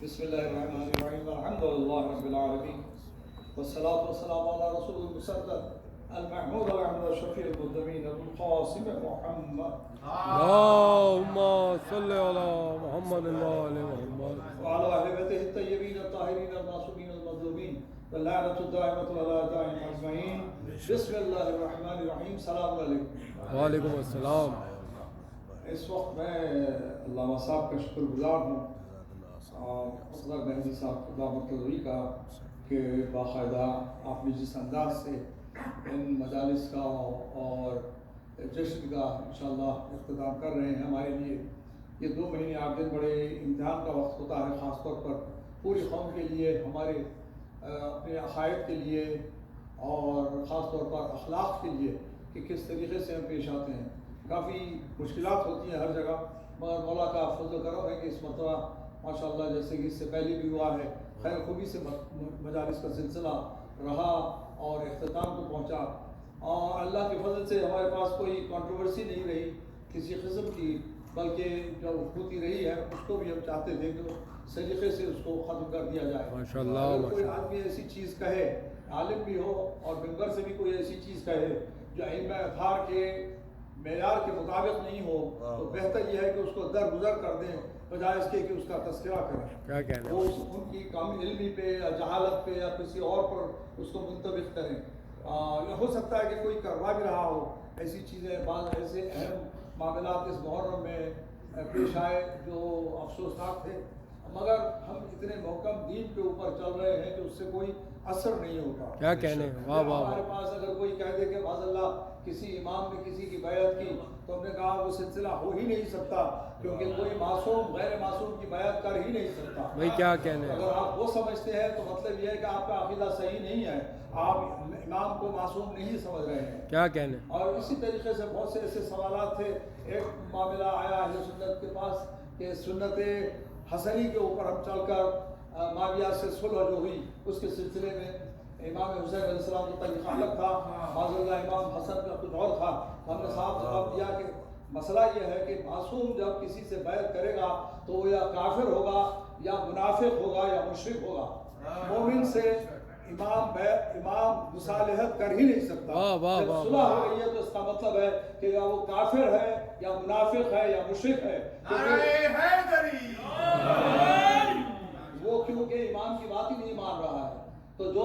بسم الله الرحمن الرحيم الحمد لله رب العالمين والصلاة والسلام على رسول المسدد المحمود الأحمد الشفيع المقدمين أبو القاسم محمد اللهم صل على محمد وآل محمد وعلى أهل بيته الطيبين الطاهرين المعصومين المظلومين واللعنة الدائمة على أعدائهم أجمعين. بسم الله الرحمن الرحيم. السلام علیکم. وعلیکم السلام. اس وقت میں علامہ صاحب کا شکر گزار ہوں اور اصغر مہدی صاحب کی دعوت قدری کا کہ باقاعدہ آپ نے جس انداز سے ان مجالس کا اور جشن کا انشاءاللہ اختتام کر رہے ہیں. ہمارے لیے یہ 2 مہینے 8 دن بڑے امتحان کا وقت ہوتا ہے، خاص طور پر پوری قوم کے لیے، ہمارے اپنے عقائد کے لیے اور خاص طور پر اخلاق کے لیے کہ کس طریقے سے ہم پیش آتے ہیں. کافی مشکلات ہوتی ہیں ہر جگہ، مگر مولا کا فضل و کرم ہے کہ اس مرتبہ ماشاءاللہ جیسے کہ اس سے پہلے بھی ہوا ہے، خیر خوبی سے مجالس کا سلسلہ رہا اور اختتام کو پہنچا. اور اللہ کے فضل سے ہمارے پاس کوئی کنٹروورسی نہیں رہی کسی قسم کی، بلکہ جو ہوتی رہی ہے اس کو بھی ہم چاہتے تھے کہ سلیقے سے اس کو ختم کر دیا جائے. ماشاءاللہ. اگر کوئی آدمی ایسی چیز کہے، عالم بھی ہو اور ممبر سے بھی کوئی ایسی چیز کہے جو ائمہ اطہار کے معیار کے مطابق نہیں ہو، تو بہتر یہ ہے کہ اس کو درگزر کر دیں بجائے اس کے کہ اس کا تذکرہ کریں. کیا کہنا وہ ان کی کامل علمی پہ یا جہالت پہ یا کسی اور پر اس کو منطبق کریں. ہو سکتا ہے کہ کوئی کروا بھی رہا ہو ایسی چیزیں، بعض ایسے اہم معاملات اس محرم میں پیش آئے جو افسوسناک تھے، مگر ہم اتنے محکم دین کے اوپر چل رہے ہیں کہ اس سے کوئی اثر نہیں ہوتا. کیا کہنے. واہ واہ. ہمارے پاس اگر کوئی کہہ دے کہ معاذ اللہ کسی امام نے کسی کی بیعت کی، تو ہم نے کہا وہ سلسلہ ہو ہی نہیں سکتا، کیونکہ کوئی معصوم غیر معصوم کی بیعت کر ہی نہیں سکتا. بھائی کیا کہنے. اگر آپ وہ سمجھتے ہیں تو مطلب یہ ہے کہ آپ کا عقیدہ صحیح نہیں ہے، آپ امام کو معصوم نہیں سمجھ رہے ہیں. کیا کہنے. اور اسی طریقے سے بہت سے ایسے سوالات تھے. ایک معاملہ آیا اہل سنت کے پاس کہ سنت حسنی کے اوپر ہم چل کر معاویہ سے صلح جو ہوئی اس کے سلسلے میں امام حسین علیہ السلام کا طریقہ الگ تھا، معاذ اللہ امام حسن کا کچھ اور تھا. ہم نے صاحب جواب دیا کہ مسئلہ یہ ہے کہ معصوم جب کسی سے بیعت کرے گا تو وہ یا کافر ہوگا یا منافق ہوگا یا مشرک ہوگا. مومن سے امام مصالحت کر ہی نہیں سکتا. جب صلح ہو رہی ہے تو اس کا مطلب ہے کہ یا وہ کافر ہے یا منافق ہے یا مشرک ہے. وہ کیونکہ امام کی بات ہی نہیں مان رہا ہے. تو جو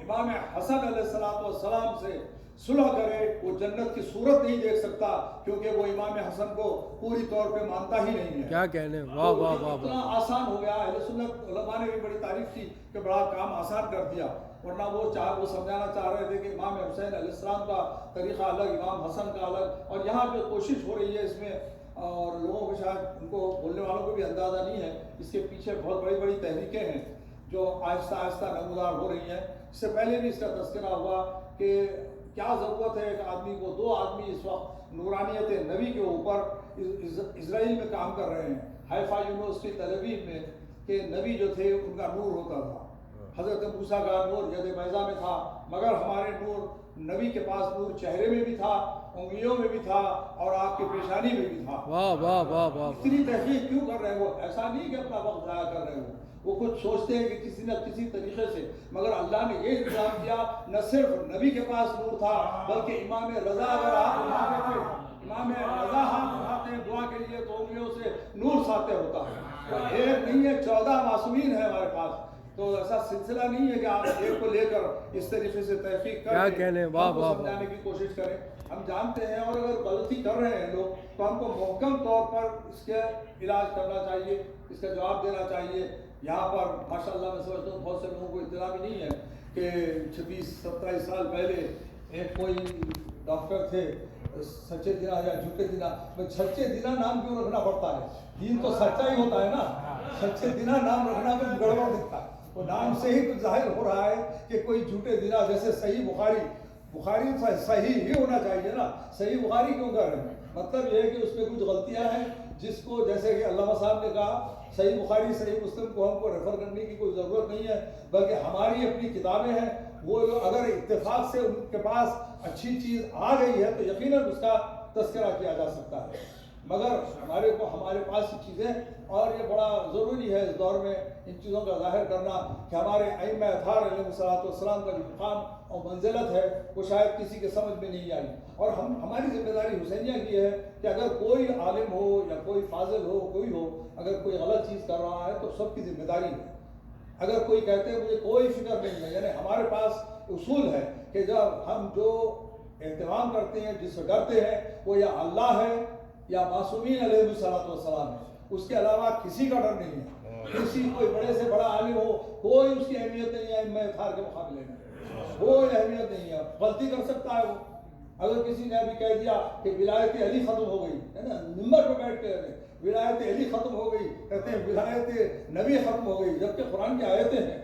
امام حسن علیہ السلام سے صلح کرے وہ جنت کی صورت نہیں دیکھ سکتا، کیونکہ وہ امام حسن کو پوری طور پہ مانتا ہی نہیں ہے. کیا کہنے. واہ واہ واہ. اتنا آسان ہو گیا. اہل سنت علماء نے بھی بڑی تعریف کی کہ بڑا کام آسان کر دیا، ورنہ وہ سمجھانا چاہ رہے تھے کہ امام حسین علیہ السلام کا طریقہ الگ، امام حسن کا الگ. اور یہاں پہ کوشش ہو رہی ہے اس میں، اور لوگوں کو شاید ان کو بولنے والوں کو بھی اندازہ نہیں ہے، اس کے پیچھے بہت بڑی بڑی تحریکیں ہیں جو آہستہ آہستہ نمودار ہو رہی ہیں. اس سے پہلے بھی اس کا تذکرہ ہوا کہ کیا ضرورت ہے ایک آدمی کو. 2 آدمی اس وقت نورانیت نبی کے اوپر اسرائیل میں کام کر رہے ہیں، حیفا یونیورسٹی تل ابیب میں، کہ نبی جو تھے ان کا نور ہوتا تھا. حضرت موسیٰ کا نور ید بیضا میں تھا، مگر ہمارے نور نبی کے پاس نور چہرے میں بھی تھا، انگلیوں میں بھی تھا اور آپ کی پیشانی میں بھی تھا. واہ واہ واہ واہ. اتنی تحقیق کیوں کر رہے ہیں؟ وہ ایسا نہیں کہ اپنا وقت ضائع کر رہے ہوں، وہ کچھ سوچتے ہیں کہ کسی نہ کسی طریقے سے، مگر اللہ نے یہ انتظام کیا نہ صرف نبی کے پاس نور تھا بلکہ امام رضا اگر آپ اٹھاتے تھے، امام رضا ہاتھ اٹھاتے ہیں دعا کے لیے تو انگلیوں سے نور ساطع ہوتا ہے. تو ایک نہیں ہے، 14 معصومین ہیں ہمارے پاس. تو ایسا سلسلہ نہیں ہے کہ آپ ایک کو لے کر اس طریقے سے تحقیق کر کے ہم کو سمجھانے کی کوشش کریں. ہم جانتے ہیں، اور اگر غلطی کر رہے ہیں لوگ تو ہم کو محکم طور پر اس کے علاج کرنا چاہیے، اس کا جواب دینا چاہیے. یہاں پر ماشاءاللہ میں سمجھتا ہوں بہت سے لوگوں کو اطلاع بھی نہیں ہے کہ 26-27 سال پہلے ایک کوئی ڈاکٹر تھے، سچے دینا یا جھوٹے دینا. سچے دینا نام کیوں رکھنا پڑتا ہے؟ دین تو سچا ہی ہوتا ہے نا. سچے دینا نام رکھنا میں گڑبڑ دکھتا ہے. وہ نام سے ہی کچھ ظاہر ہو رہا ہے کہ کوئی جھوٹے دینا. جیسے صحیح بخاری صحیح ہی ہونا چاہیے نا. صحیح بخاری کیوں کر رہے ہیں؟ مطلب یہ ہے کہ اس میں کچھ غلطیاں ہیں جس کو، جیسے کہ علامہ صاحب نے کہا صحیح بخاری صحیح مسلم کو ہم کو ریفر کرنے کی کوئی ضرورت نہیں ہے، بلکہ ہماری اپنی کتابیں ہیں. وہ اگر اتفاق سے ان کے پاس اچھی چیز آ گئی ہے تو یقیناً اس کا تذکرہ کیا جا سکتا ہے. مگر ہمارے پاس یہ چیزیں، اور یہ بڑا ضروری ہے اس دور میں ان چیزوں کا ظاہر کرنا کہ ہمارے ائمہ اطہار علیہ السلام کا جو مقام اور منزلت ہے وہ شاید کسی کے سمجھ میں نہیں آئی. اور ہماری ذمہ داری حسینیہ کی ہے کہ اگر کوئی عالم ہو یا کوئی فاضل ہو، کوئی ہو، اگر کوئی غلط چیز کر رہا ہے تو سب کی ذمہ داری ہے. اگر کوئی کہتے ہیں مجھے کوئی فکر نہیں ہے، یعنی ہمارے پاس اصول ہے کہ جب ہم جو اہتمام کرتے ہیں، جس سے ڈرتے ہیں، وہ یا اللہ ہے یا معصومین علیہ السلام ہے، اس کے علاوہ کسی کا ڈر نہیں ہے. کسی کوئی بڑے سے بڑا عالم ہو، کوئی اس کی اہمیت نہیں ہے ائمہ اطہار کے مقابلے میں، کوئی اہمیت نہیں ہے. غلطی کر سکتا ہے وہ. اگر کسی نے ابھی کہہ دیا کہ ولایت علی ختم ہو گئی ہے نا، ممبر پہ بیٹھ کے ولایت علی ختم ہو گئی، کہتے ہیں ولایت نبی ختم ہو گئی، جبکہ قرآن کی آیتیں ہیں.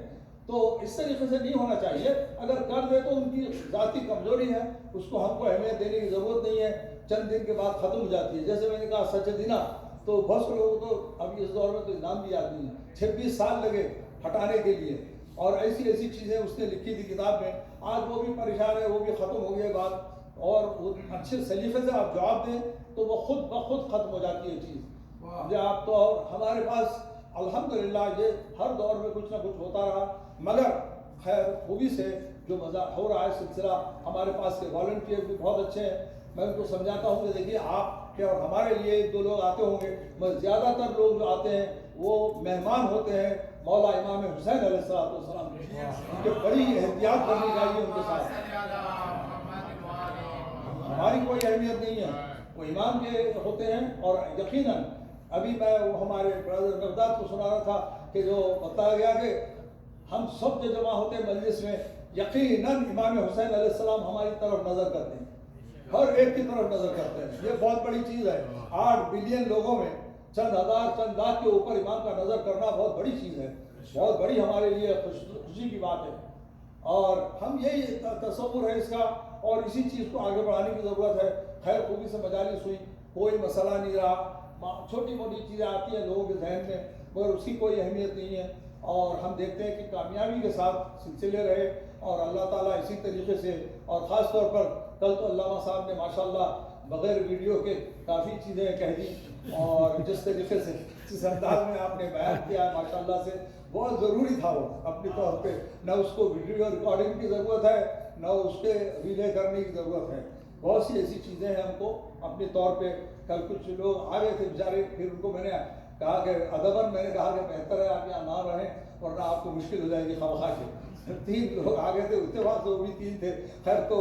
تو اس طریقے سے نہیں ہونا چاہیے. اگر کر دے تو ان کی ذاتی کمزوری ہے، اس کو ہم کو اہمیت دینے کی ضرورت نہیں ہے. چند دن کے بعد ختم ہو جاتی ہے. جیسے میں نے کہا سجدینہ، تو بہت سے لوگوں کو ابھی اس دور میں تو نام بھی یاد نہیں ہے، 26 سال لگے ہٹانے کے لیے، اور ایسی چیزیں اس نے لکھی تھی کتاب میں. آج وہ بھی پریشان ہے، وہ بھی ختم ہو گئی بات. اور وہ اچھے سلیقے سے آپ جواب دیں تو وہ خود بخود ختم ہو جاتی ہے چیز. آپ تو ہمارے پاس الحمدللہ یہ ہر دور میں کچھ نہ کچھ ہوتا رہا، مگر خیر خوبی سے جو مزہ ہو رہا ہے سلسلہ. ہمارے پاس کے والنٹیئر بھی بہت اچھے ہیں. میں ان کو سمجھاتا ہوں کہ دیکھیے آپ کے اور ہمارے لیے 1-2 لوگ آتے ہوں گے، مگر زیادہ تر لوگ جو آتے ہیں وہ مہمان ہوتے ہیں مولا امام حسین علیہ السلام کے. ان کے بڑی احتیاط کرنی چاہیے ان کے ساتھ. ہماری کوئی اہمیت نہیں ہے، وہ امام کے ہوتے ہیں. اور یقیناً ابھی میں ہمارے برادر مقداد کو سنا رہا تھا کہ جو بتایا گیا کہ ہم سب جو جمع ہوتے ہیں مجلس میں، یقیناً امام حسین علیہ السلام ہماری طرف نظر کرتے ہیں، ہر ایک کی طرف نظر کرتے ہیں. یہ بہت بڑی چیز ہے. 8 بلین لوگوں میں چند ہزار چند لاکھ کے اوپر امام کا نظر کرنا بہت بڑی چیز ہے، بہت بڑی ہمارے لیے خوشی کی بات ہے. اور ہم یہی تصور ہے اس کا، اور اسی چیز کو آگے بڑھانے کی ضرورت ہے. خیر خوبی سے مجالس ہوئی، کوئی مسئلہ نہیں رہا. چھوٹی موٹی چیزیں آتی ہیں لوگوں کے ذہن میں، مگر اس کی کوئی اہمیت نہیں ہے. اور ہم دیکھتے ہیں کہ کامیابی کے ساتھ سلسلے رہے، اور اللہ تعالیٰ اسی طریقے سے. اور خاص طور پر کل تو علامہ صاحب نے ماشاءاللہ بغیر ویڈیو کے کافی چیزیں کہہ دی، اور جس طریقے سے جس انداز میں آپ نے بیان کیا ماشاءاللہ سے بہت ضروری تھا وہ اپنے طور پہ. نہ اس کو ویڈیو ریکارڈنگ کی ضرورت ہے، نہ اس کے ریلے کرنے کی ضرورت ہے. بہت سی ایسی چیزیں ہیں ہم کو اپنے طور پہ. کل کچھ لوگ آ گئے تھے بیچارے، پھر ان کو میں نے کہا کہ ادباً میں نے کہا کہ بہتر ہے آپ یہاں نہ رہیں ورنہ آپ کو مشکل ہو جائے گی خواہ کے. 3 لوگ آ گئے تھے، اتفاق سے وہ بھی 3 تھے. خیر تو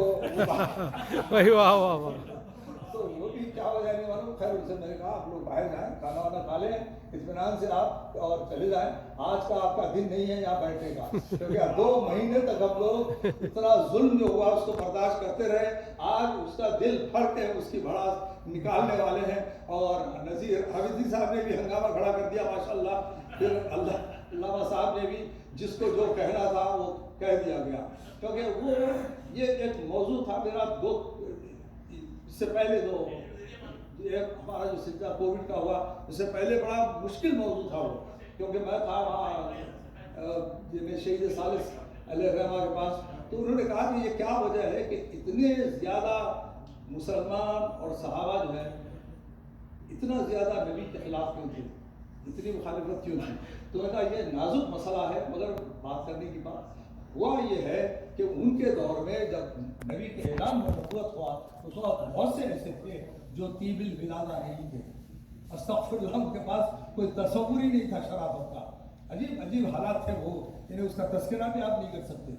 تو وہ بھی کیا ہو جائے نہیں معلوم. خیر ان سے میں نے کہا آپ لوگ باہر جائیں، کھانا وانا کھا لیں اطمینان سے آپ، اور چلے جائیں. آج کا آپ کا دن نہیں ہے یہاں بیٹھنے کا، کیونکہ 2 مہینے تک ہم لوگ اتنا ظلم جو ہوا اس کو برداشت کرتے رہے. آج اس کا دل پھٹ کے اس کی بھڑاس نکالنے والے ہیں. اور نذیر حافظی صاحب نے بھی ہنگامہ کھڑا کر دیا ماشاءاللہ. پھر علامہ صاحب نے بھی جس کو جو کہنا تھا وہ کہہ دیا گیا، کیونکہ وہ یہ ایک موضوع تھا میرا. اس سے پہلے ہمارا جو سلسلہ کووڈ کا ہوا، اس سے پہلے بڑا مشکل موضوع تھا وہ، کیونکہ میں تھا وہاں شہید ثالث علیہ الرحمہ کے پاس. تو انہوں نے کہا کہ یہ کیا وجہ ہے کہ اتنے زیادہ مسلمان اور صحابہ جو ہیں اتنا زیادہ نبی کے خلاف کیوں تھے، اتنی مخالفت کیوں تھی. تو میں نے کہا یہ نازک مسئلہ ہے، مگر بات کرنے کی بات ہوا یہ ہے کہ ان کے دور میں جب نبی کے اعلان نبوت ہوا اس وقت بہت سے ایسے تھے جو طیب الولادہ نہیں تھے. استغفر اللہ، ان کے پاس کوئی تصور ہی نہیں تھا شرافت کا. عجیب عجیب حالات تھے وہ، یعنی اس کا تذکرہ بھی آپ نہیں کر سکتے.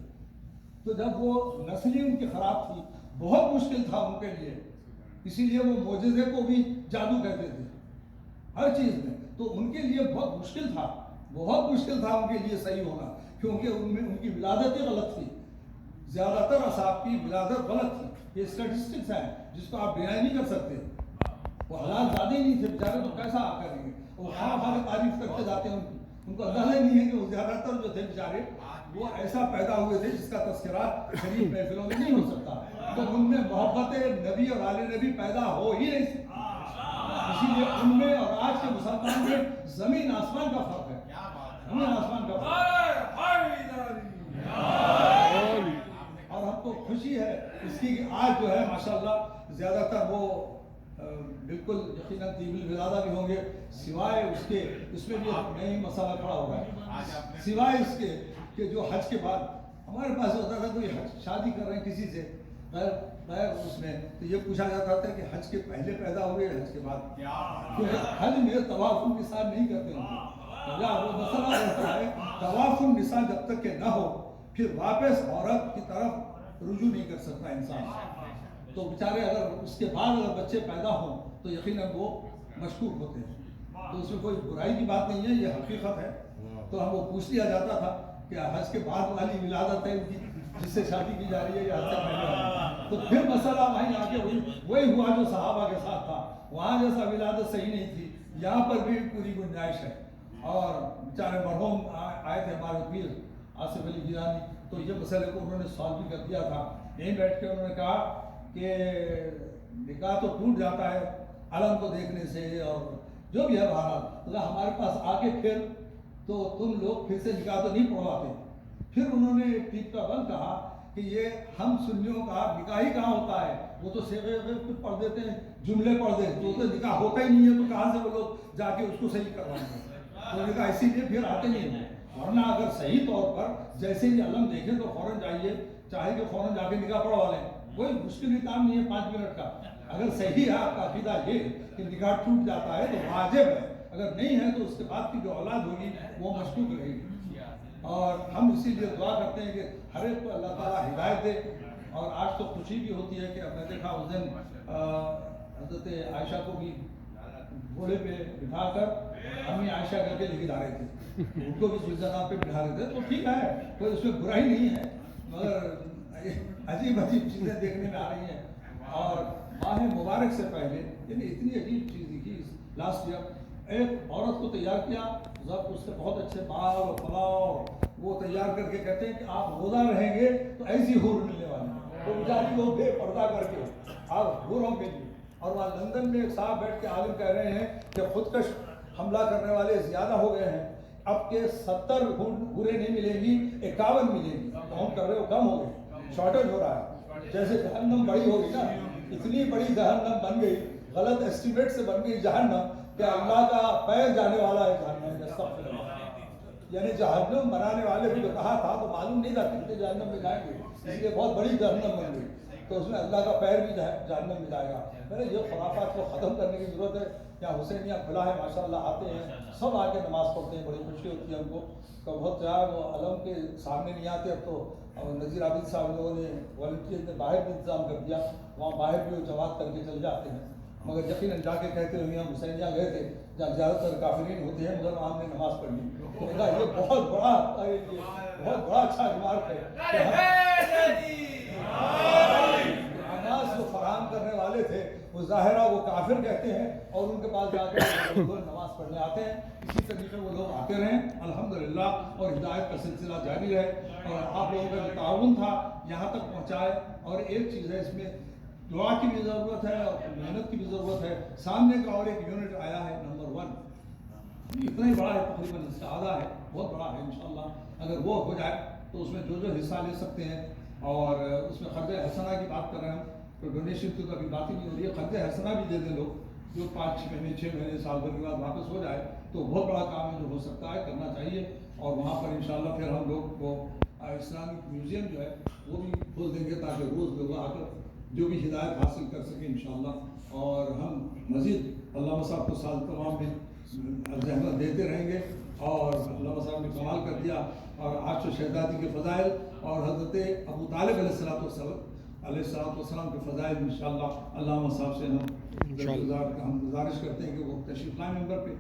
تو جب وہ نسل ان کی خراب تھی، بہت مشکل تھا ان کے لیے. اسی لیے وہ معجزے کو بھی جادو کہتے تھے ہر چیز میں. تو ان کے لیے بہت مشکل تھا، بہت مشکل تھا ان کے لیے صحیح ہونا، کیونکہ ان کی ولادت ہی غلط تھی. زیادہ تر اصحاب کی ولادت غلط تھی. یہ اسٹیٹسٹکس ہیں جس کو آپ ڈینائی نہیں کر سکتے. وہ حلال زیادہ ہی نہیں تھے بیچارے، تو کیسا آپ کریں گے؟ وہ خواہ تعریف کرتے جاتے ہیں ان کو اندازہ ہی نہیں ہے کہ وہ زیادہ تر جو تھے بیچارے وہ ایسا پیدا ہوئے تھے جس کا تذکرہ شریف محفلوں میں نہیں ہو سکتا. تو ان میں محبت نبی اور آل نبی پیدا ہو ہی نہیں سکتی. اسی لیے ان میں اور آج کے مسلمان میں زمین آسمان کا فرق ہے. زمین آسمان کا فرق ہے. اور ہم کو خوشی ہے اس کی کہ آج جو ہے ماشاءاللہ زیادہ تر وہ بالکل یقیناً طیب الولادہ بھی ہوں گے، سوائے اس کے اس میں بھی ایک نئی مسئلہ کھڑا ہو رہا ہے، سوائے اس کے کہ جو حج کے بعد ہمارے پاس ہوتا تھا کوئی شادی کر رہے ہیں کسی سے غیر اس میں، تو یہ پوچھا جاتا تھا کہ حج کے پہلے پیدا ہوئے حج کے بعد، کیونکہ حج میں طواف النساء نہیں کرتے ہیں، یا وہ مسئلہ رہتا ہے طواف النساء جب تک کہ نہ ہو پھر واپس عورت کی طرف رجوع نہیں کر سکتا انسان، تو بیچارے اگر اس کے بعد اگر بچے پیدا ہوں تو یقیناً وہ مشکوک ہوتے ہیں، تو اس میں کوئی برائی کی بات نہیں ہے، یہ حقیقت ہے۔ تو ہم وہ پوچھ لیا جاتا تھا کہ حج کے بعد والی ولادت ہے ان کی جس سے شادی کی جا رہی ہے یا حج سے پہلے والی، تو پھر مسئلہ وہیں آ کے وہی ہوا جو صحابہ کے ساتھ تھا، وہاں جیسا ولادت صحیح نہیں تھی، یہاں پر بھی پوری گنجائش ہے، اور بیچارے مرحوم آئے تھے ہمارے پیر آصف علی گیلانی، تو یہ مسئلے کو انہوں نے سالو بھی کر دیا تھا، یہیں بیٹھ کے انہوں نے کہا کہ نکاح تو ٹوٹ جاتا ہے علم کو دیکھنے سے اور جو بھی ہے بہرحال، اگر ہمارے پاس آ کے پھر تو تم لوگ پھر سے نکاح تو نہیں پڑھواتے۔ پھر انہوں نے ٹیپ کا بل کہا کہ یہ ہم سنیوں کا نکاح ہی کہاں ہوتا ہے، وہ تو سیوے کچھ پڑھ دیتے ہیں، جملے پڑھ دیتے ہیں، تو نکاح ہوتا ہی نہیں ہے، تو کہاں سے وہ لوگ جا کے اس کو صحیح کروائیں گے، تو نکاح اسی لیے پھر آتے نہیں ہیں، ورنہ اگر صحیح طور پر جیسے ہی علم دیکھیں تو فوراً جائیے، چاہے کہ فوراً جا کے نکاح پڑھوا لیں، کوئی مشکل کام نہیں ہے 5 منٹ کا۔ اگر صحیح ہے آپ کا عقیدہ یہ کہ نکاح ٹوٹ جاتا ہے تو واجب ہے، اگر نہیں ہے تو اس کے بعد کی جو اولاد ہوگی وہ مشکوک رہے گی، اور ہم اسی لیے دعا کرتے ہیں کہ ہر ایک کو اللہ تعالیٰ ہدایت دے۔ اور آج تو خوشی بھی ہوتی ہے کہ میں نے دیکھا اس دن حضرت عائشہ کو بھی گھوڑے پہ بٹھا کر امی عائشہ کر کے لے کے جا رہے تھے، ان کو بھی زلزلہ پہ بٹھا رہے تھے، تو ٹھیک ہے، کوئی اس میں برائی نہیں ہے، مگر عجیب چیزیں دیکھنے میں آ رہی ہیں۔ اور ماہ مبارک سے پہلے یعنی اتنی عجیب چیز دیکھی لاسٹ ایئر، ایک عورت کو تیار کیا، ضبط اس سے بہت اچھے بال اور پلاؤ وہ تیار کر کے کہتے ہیں کہ آپ روزہ رہیں گے تو ایسی حور ملنے والی ہے، تو بیچاری وہ بے پردہ کر کے آپ حوروں کے لیے۔ اور وہاں لندن میں ایک صاحب بیٹھ کے عالم کہہ رہے ہیں کہ خودکش حملہ کرنے والے زیادہ ہو گئے ہیں، اب کے 70 حوریں نہیں ملیں گی، 51 ملیں گی، کاؤنٹ کر رہے ہو کم ہو گئے، شارٹیج ہو رہا ہے، جیسے جہنم بڑی ہوگی نا، اتنی بڑی جہنم بن گئی، غلط ایسٹیمیٹ سے بن گئی جہنم کہ اللہ کا پیر جانے والا ہے جہنم میں، استغفر اللہ۔ یعنی جہنم بنانے والے بھی جو کہا تھا تو معلوم نہیں تھا کتنے جہنم میں جائیں گے، اس لیے بہت بڑی جہنم بن گئی، تو اس میں اللہ کا پیر بھی جہنم میں جائے گا۔ یہ خرافات کو ختم کرنے کی ضرورت ہے۔ یہاں حسینیہ کھلا ہے ماشاءاللہ، آتے ہیں سب آ کے نماز پڑھتے ہیں، بڑی خوشی ہوتی ہے ہم کو، تو بہت چاہ وہ علم کے سامنے نہیں آتے، اب تو نذیر عابد صاحب لوگوں نے والنٹیئر نے باہر بھی انتظام کر دیا، وہاں باہر بھی وہ جماعت کر کے چل جاتے ہیں، مگر یقیناً جا کے کہتے ہوئے ہم حسینیہ گئے تھے جہاں زیادہ تر کافرین ہوتے ہیں، مگر وہاں ہم نے نماز پڑھ لی، تو کہا یہ بہت بڑا اچھا ریمارک ہے۔ نماز جو فراہم کرنے والے تھے وہ ظاہرہ وہ کافر کہتے ہیں، اور ان کے پاس جا کے نماز پڑھنے آتے ہیں، اسی طریقے وہ لوگ آتے رہیں الحمدللہ، اور ہدایت کا سلسلہ جاری ہے، اور آپ لوگوں کا جو تعاون تھا یہاں تک پہنچائے۔ اور ایک چیز ہے اس میں دعا کی بھی ضرورت ہے اور محنت کی بھی ضرورت ہے۔ سامنے کا اور ایک یونٹ آیا ہے نمبر 1، اتنا ہی بڑا ہے، تقریباً اس کا آدھا ہے، بہت بڑا ہے انشاءاللہ، اگر وہ ہو جائے تو اس میں جو حصہ لے سکتے ہیں، اور اس میں خرج حسنہ کی بات کر رہے ہیں، تو ڈونیشن کی کبھی بات ہی نہیں ہو رہی ہے، خرج حسنہ بھی دے دیں لوگ، جو 5 مہینے 6 مہینے سال بھر کے بعد واپس ہو جائے تو بہت بڑا کام ہے جو ہو سکتا ہے، کرنا چاہیے۔ اور وہاں پر انشاءاللہ پھر ہم لوگ کو اسلامک میوزیم جو ہے وہ بھی کھول دیں گے تاکہ روز لوگ آ کر جو بھی ہدایت حاصل کر سکیں انشاءاللہ، اور ہم مزید علامہ صاحب کو سال تمام میں زحمت دیتے رہیں گے، اور علامہ صاحب نے کمال کر دیا، اور آج تو شہزادی کے فضائل اور حضرت ابو طالب علیہ السلام کے فضائل انشاءاللہ علامہ صاحب سے ہم گزارش کرتے ہیں کہ وہ تشریف لائیں ممبر پہ۔